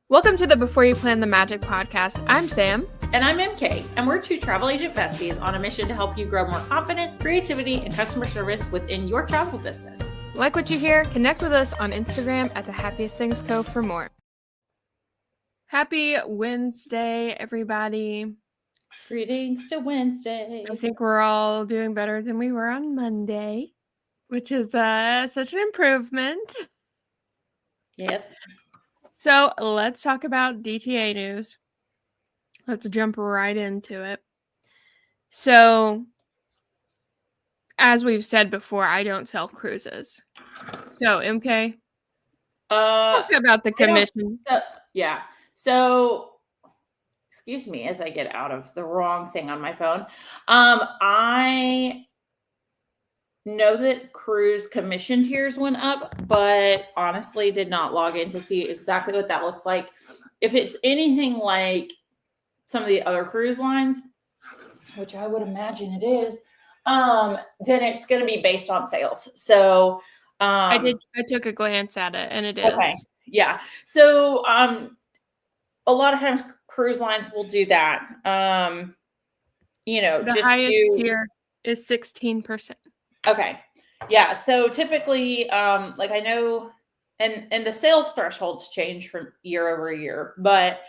Welcome to the Before You Plan the Magic podcast. I'm Sam. And I'm MK, and we're two travel agent besties on a mission to help you grow more confidence, creativity, and customer service within your travel business. Like what you hear? Connect with us on Instagram at The Happiest Things Co. for more. Happy Wednesday, everybody. Greetings to Wednesday. I think we're all doing better than we were on Monday, which is such an improvement. Yes. So let's talk about DTA news. Let's jump right into it. So, as we've said before, I don't sell cruises. So, MK, talk about the commission. So, excuse me as I get out of the wrong thing on my phone. I know that cruise commission tiers went up, but honestly did not log in to see exactly what that looks like. If it's anything like some of the other cruise lines, which I would imagine it is, then it's going to be based on sales. So I took a glance at it, and it is. Okay. Yeah. So a lot of times cruise lines will do that. The just highest tier is 16%. Okay. Yeah. So typically, like I know, and the sales thresholds change from year over year, but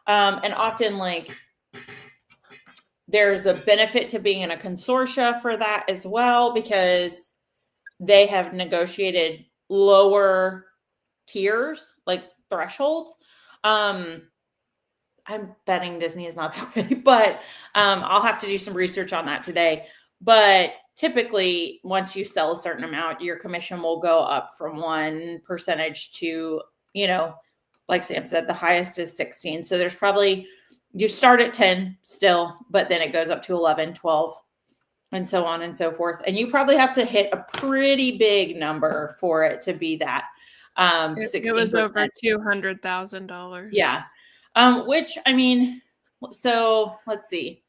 and often like there's a benefit to being in a consortia for that as well, because they have negotiated lower tiers, like thresholds. I'm betting Disney is not that way, but I'll have to do some research on that today. But typically, once you sell a certain amount, your commission will go up from 1% to, like Sam said, the highest is 16. So there's probably, you start at 10 still, but then it goes up to 11, 12, and so on and so forth. And you probably have to hit a pretty big number for it to be that 16%. It was over $200,000. Yeah. Which, I mean, so let's see.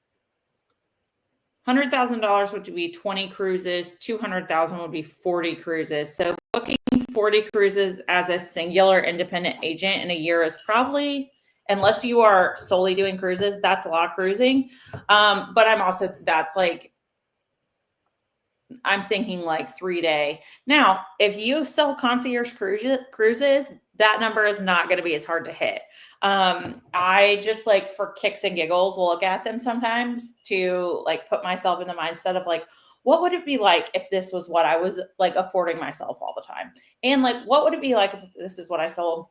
$100,000 would be 20 cruises. 200,000 would be 40 cruises. So booking 40 cruises as a singular independent agent in a year is probably, unless you are solely doing cruises, that's a lot of cruising. But I'm thinking like 3-day. Now, if you sell concierge cruises, that number is not going to be as hard to hit. I just like for kicks and giggles look at them sometimes to like put myself in the mindset of like, what would it be like if this was what I was like affording myself all the time? And like, what would it be like if this is what I sold?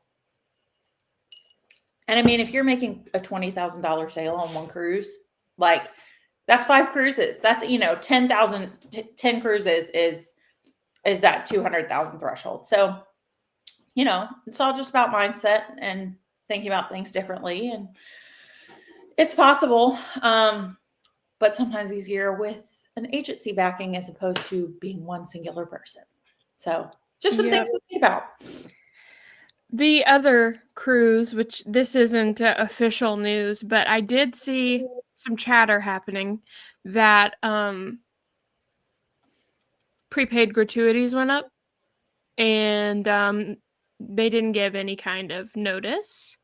And I mean, if you're making a $20,000 sale on one cruise, like that's 5 cruises. That's, 10 cruises is that 200,000 threshold. So, it's all just about mindset and thinking about things differently. And it's possible, but sometimes easier with an agency backing as opposed to being one singular person. So just some things to think about. The other cruise, which this isn't official news, but I did see some chatter happening that prepaid gratuities went up, and they didn't give any kind of notice.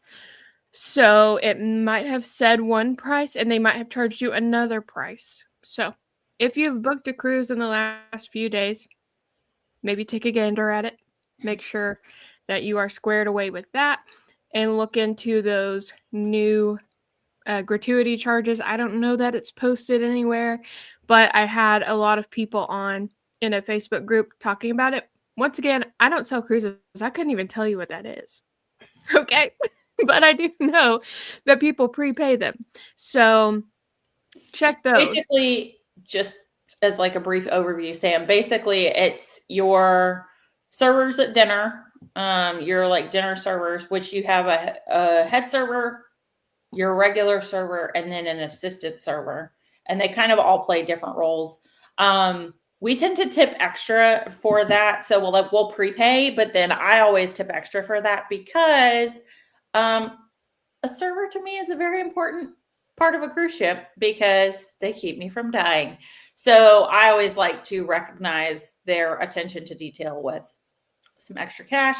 So it might have said one price, and they might have charged you another price. So if you've booked a cruise in the last few days, maybe take a gander at it. Make sure that you are squared away with that, and look into those new gratuity charges. I don't know that it's posted anywhere, but I had a lot of people on in a Facebook group talking about it. Once again, I don't sell cruises. I couldn't even tell you what that is. Okay. But I do know that people prepay them. So check those. Basically, just as like a brief overview, Sam, basically it's your servers at dinner, your like dinner servers, which you have a head server, your regular server, and then an assistant server. And they kind of all play different roles. We tend to tip extra for that. So we'll prepay, but then I always tip extra for that because a server to me is a very important part of a cruise ship because they keep me from dying. So I always like to recognize their attention to detail with some extra cash.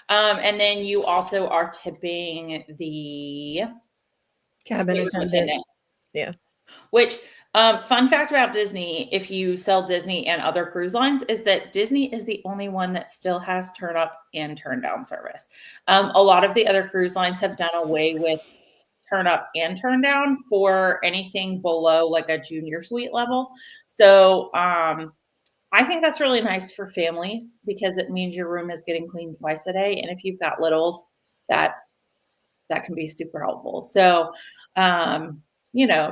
And then you also are tipping the Cabin stable attendant. Yeah. Which, fun fact about Disney, if you sell Disney and other cruise lines, is that Disney is the only one that still has turn up and turn down service. A lot of the other cruise lines have done away with turn up and turn down for anything below like a junior suite level. So I think that's really nice for families because it means your room is getting cleaned twice a day. And if you've got littles, that can be super helpful. So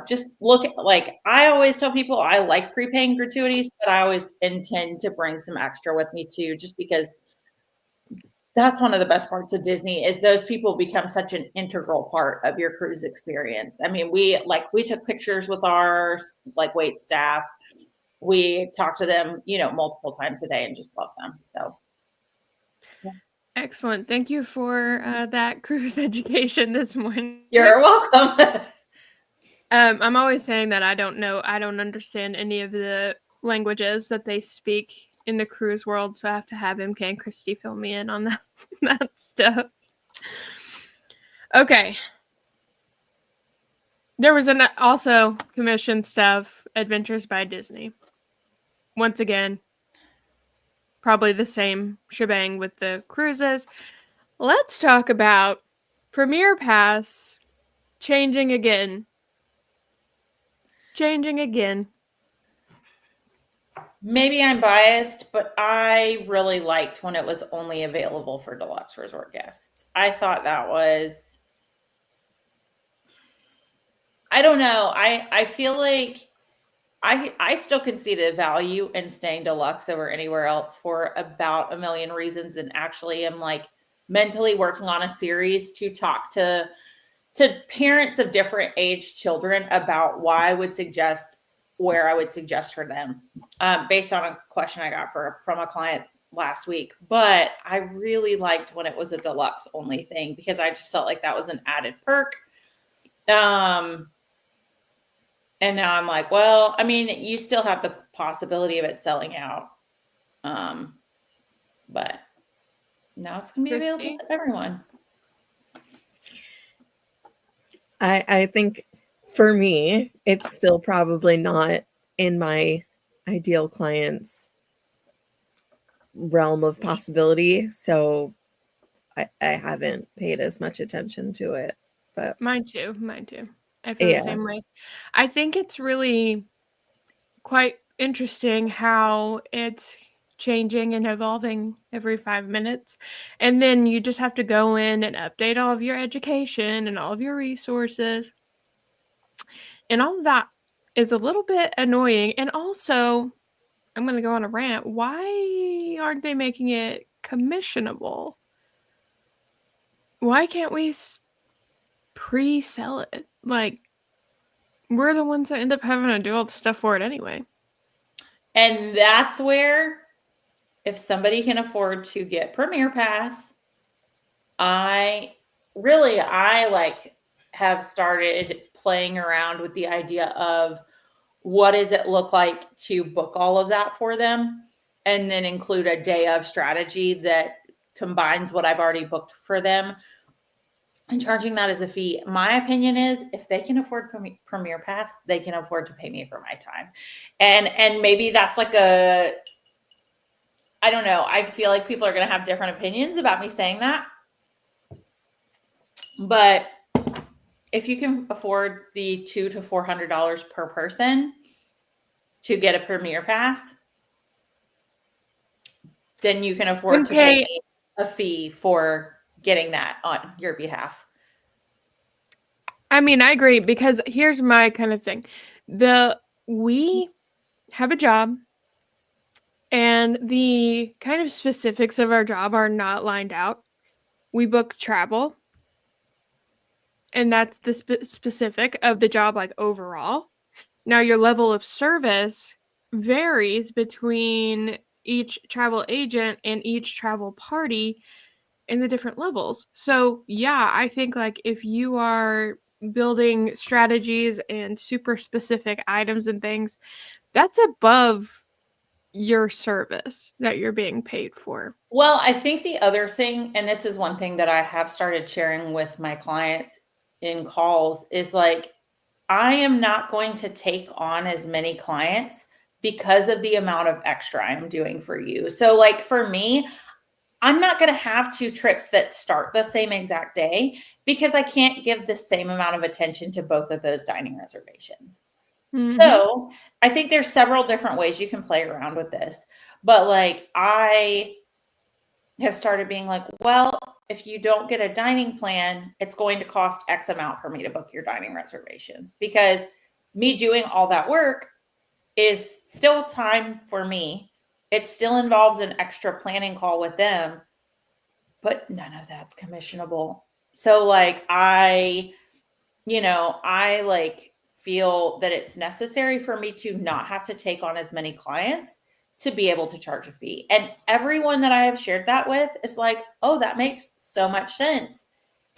just look at, like, I always tell people I like prepaying gratuities, but I always intend to bring some extra with me too, just because that's one of the best parts of Disney is those people become such an integral part of your cruise experience. I mean, we took pictures with our like wait staff. We talk to them, multiple times a day and just love them. So Excellent. Thank you for that cruise education this morning. you're welcome. I'm always saying that I don't understand any of the languages that they speak in the cruise world, so I have to have MK and Christy fill me in on that stuff. Okay. There was also commissioned stuff, Adventures by Disney. Once again, probably the same shebang with the cruises. Let's talk about Premier Pass changing again. Maybe I'm biased, but I really liked when it was only available for deluxe resort guests. I thought that was, I don't know. I feel like I still can see the value in staying deluxe over anywhere else for about a million reasons. And actually I'm like mentally working on a series to talk to parents of different age children about why I would suggest where I would suggest for them, based on a question I got from a client last week. But I really liked when it was a deluxe only thing because I just felt like that was an added perk. And now I'm like, well, I mean, you still have the possibility of it selling out. But now it's going to be available to everyone. I think for me, it's still probably not in my ideal client's realm of possibility. So I haven't paid as much attention to it. But Mine too. I feel the same way. I think it's really quite interesting how it's changing and evolving every 5 minutes. And then you just have to go in and update all of your education and all of your resources. And all of that is a little bit annoying. And also, I'm going to go on a rant. Why aren't they making it commissionable? Why can't we pre-sell it? Like, we're the ones that end up having to do all the stuff for it anyway. And that's where, if somebody can afford to get Premier Pass, I have started playing around with the idea of what does it look like to book all of that for them and then include a day of strategy that combines what I've already booked for them and charging that as a fee. My opinion is if they can afford Premier Pass, they can afford to pay me for my time. And maybe that's like I don't know. I feel like people are going to have different opinions about me saying that. But if you can afford the $200 to $400 per person to get a Premier Pass, then you can afford to pay me a fee for getting that on your behalf. I mean, I agree because here's my kind of thing. We have a job and the kind of specifics of our job are not lined out. We book travel and that's the specific of the job, like overall. Now, your level of service varies between each travel agent and each travel party in the different levels. So, yeah, I think like if you are building strategies and super specific items and things, that's above your service that you're being paid for. Well, I think the other thing, and this is one thing that I have started sharing with my clients in calls, is like, I am not going to take on as many clients because of the amount of extra I'm doing for you. So, like, for me, I'm not going to have 2 trips that start the same exact day because I can't give the same amount of attention to both of those dining reservations. Mhm. So, I think there's several different ways you can play around with this. But like, I have started being like, well, if you don't get a dining plan, it's going to cost X amount for me to book your dining reservations, because me doing all that work is still time for me. It still involves an extra planning call with them, but none of that's commissionable. So like I like feel that it's necessary for me to not have to take on as many clients to be able to charge a fee. And everyone that I have shared that with is like, oh, that makes so much sense.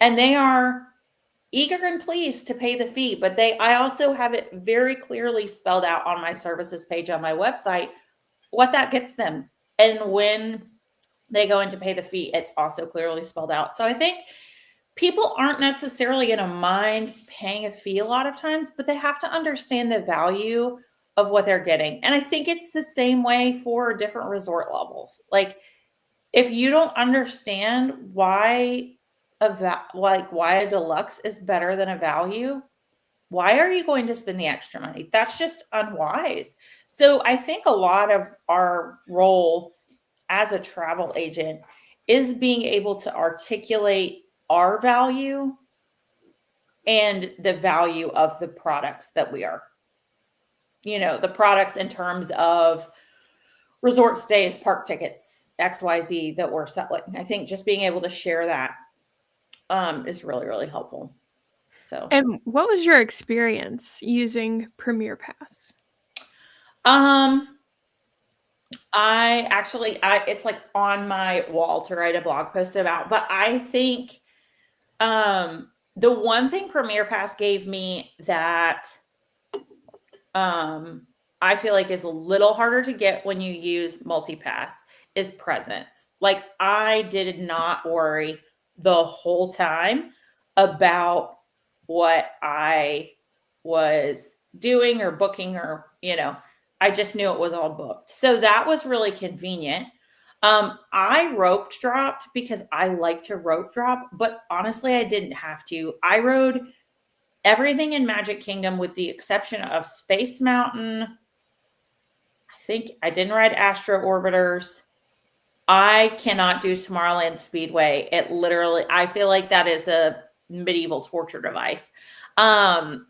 And they are eager and pleased to pay the fee. But I also have it very clearly spelled out on my services page on my website what that gets them. And when they go in to pay the fee, it's also clearly spelled out. So I think people aren't necessarily going to mind paying a fee a lot of times, but they have to understand the value of what they're getting. And I think it's the same way for different resort levels. Like, if you don't understand why why a deluxe is better than a value, why are you going to spend the extra money? That's just unwise. So I think a lot of our role as a travel agent is being able to articulate our value and the value of the products that we are, the products in terms of resort stays, park tickets, XYZ that we're selling. I think just being able to share that is really, really helpful. So, And what was your experience using Premier Pass? um, it's like on my wall to write a blog post about, but I think, the one thing Premier Pass gave me that, I feel like is a little harder to get when you use multipass is presence. Like, I did not worry the whole time about what I was doing or booking, or, I just knew it was all booked. So that was really convenient. I roped dropped because I like to rope drop, but honestly, I didn't have to. I rode everything in Magic Kingdom with the exception of Space Mountain. I think I didn't ride Astro Orbiters. I cannot do Tomorrowland Speedway. It literally, I feel like that is a medieval torture device. My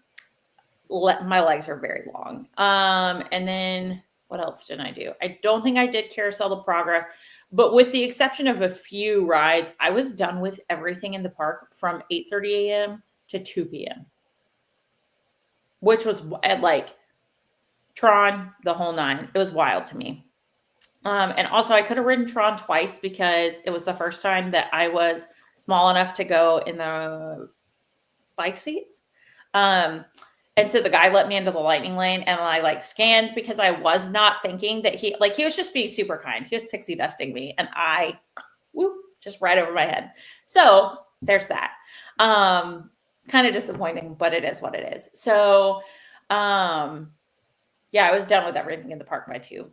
legs are very long. And then what else did I do? I don't think I did Carousel of Progress, but with the exception of a few rides, I was done with everything in the park from 8:30 a.m. to 2 p.m., which was at like Tron, the whole nine. It was wild to me. And also, I could have ridden Tron twice because it was the first time that I was small enough to go in the bike seats. And so the guy let me into the lightning lane, and I like scanned because I was not thinking that he was just being super kind. He was pixie dusting me, and I just right over my head. So there's that. Kind of disappointing, but it is what it is. So, yeah, I was done with everything in the park by 2.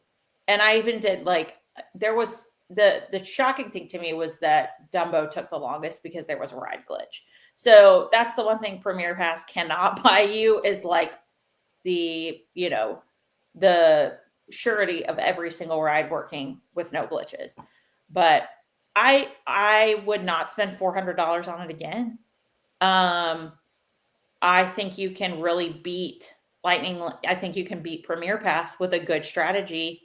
And I even did there was the shocking thing to me was that Dumbo took the longest because there was a ride glitch. So that's the one thing Premier Pass cannot buy you is like the surety of every single ride working with no glitches. But I would not spend $400 on it again. I think you can really beat Lightning. I think you can beat Premier Pass with a good strategy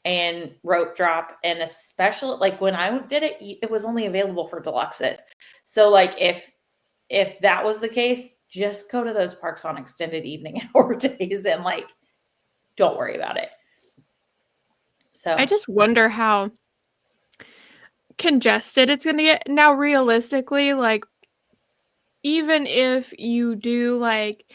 and rope drop, and especially like when I did it, it was only available for deluxes. So like if that was the case, just go to those parks on extended evening hour days and like don't worry about it. So I just wonder how congested it's going to get. Now, realistically, like, even if you do, like,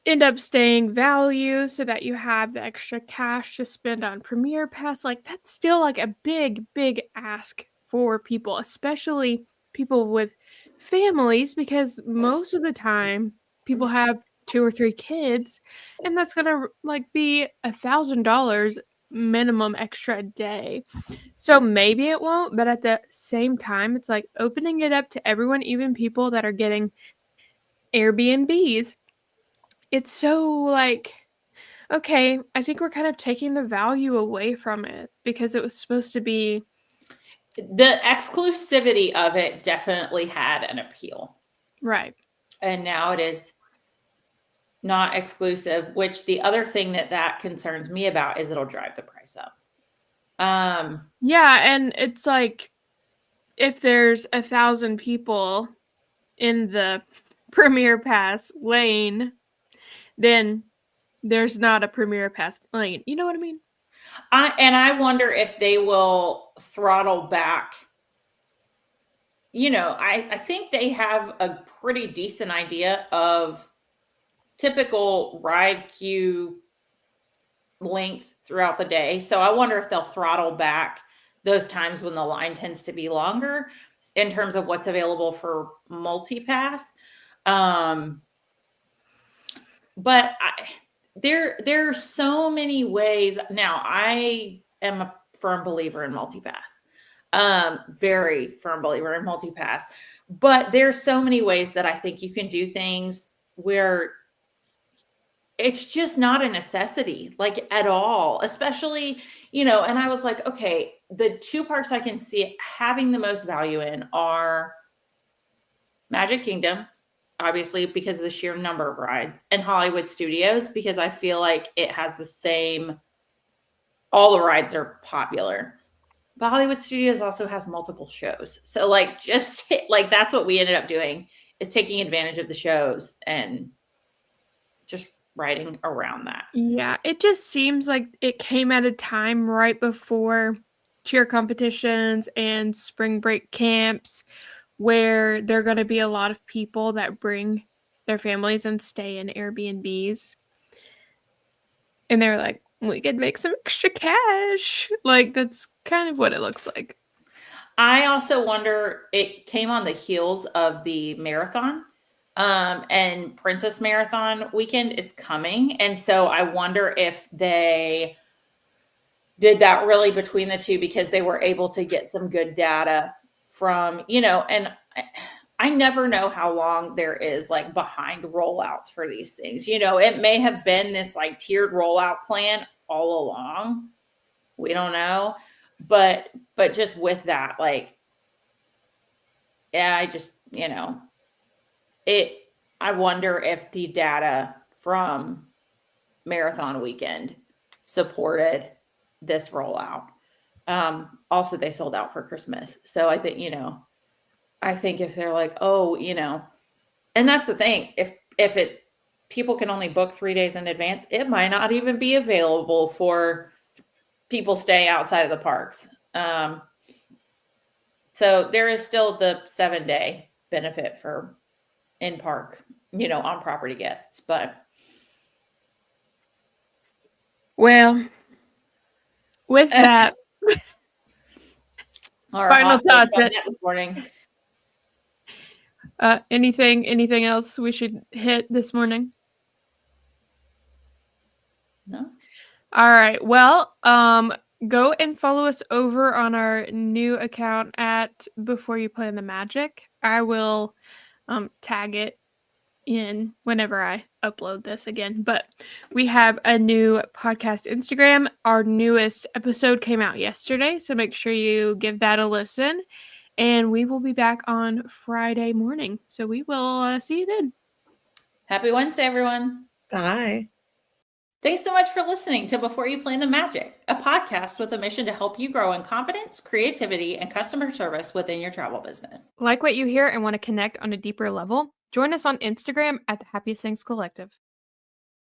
end up staying value so that you have the extra cash to spend on Premier Pass. Like, that's still like a big, big ask for people, especially people with families, because most of the time people have 2 or 3 kids, and that's gonna like be $1,000 minimum extra a day. So maybe it won't, but at the same time, it's like opening it up to everyone, even people that are getting Airbnbs. It's so like, okay, I think we're kind of taking the value away from it because it was supposed to be The exclusivity of it definitely had an appeal. right. And now it is not exclusive, which the other thing that concerns me about is it'll drive the price up. Yeah, and it's like if there's 1,000 people in the Premier Pass lane, then there's not a Premier Pass lane. You know what I mean? I wonder if they will throttle back. I think they have a pretty decent idea of typical ride queue length throughout the day. So I wonder if they'll throttle back those times when the line tends to be longer in terms of what's available for multi-pass. But there are so many ways. Now, I am a firm believer in multi-pass. Very firm believer in multi-pass. But there's so many ways that I think you can do things where it's just not a necessity, like at all, especially, and I was like, okay, the 2 parks I can see having the most value in are Magic Kingdom, obviously because of the sheer number of rides, and Hollywood Studios, because I feel like it has all the rides are popular. But Hollywood Studios also has multiple shows. So like just like that's what we ended up doing, is taking advantage of the shows and just riding around that. Yeah, it just seems like it came at a time right before cheer competitions and spring break camps where there are going to be a lot of people that bring their families and stay in Airbnbs. And they're like, we could make some extra cash. Like, that's kind of what it looks like. I also wonder, it came on the heels of the marathon, and Princess Marathon weekend is coming. And so I wonder if they did that really between the two because they were able to get some good data from, and I never know how long there is like behind rollouts for these things. It may have been this like tiered rollout plan all along. We don't know. But just with that, like, yeah, I just, I wonder if the data from Marathon weekend supported this rollout. Also, they sold out for Christmas. So I think, if they're like, oh, and that's the thing, if people can only book 3 days in advance, it might not even be available for people staying outside of the parks. So there is still the 7-day benefit for in-park, on property guests, but Well, with that, our final hot takes thoughts. on that this morning. Anything else we should hit this morning? No. All right. Well, go and follow us over on our new account at Before You Plan the Magic. I will tag it in whenever I upload this again. But we have a new podcast Instagram. Our newest episode came out yesterday, so make sure you give that a listen. And we will be back on Friday morning. So we will see you then. Happy Wednesday, everyone. Bye. Thanks so much for listening to Before You Plan the Magic, a podcast with a mission to help you grow in confidence, creativity, and customer service within your travel business. Like what you hear and want to connect on a deeper level? Join us on Instagram at the Happiest Things Collective.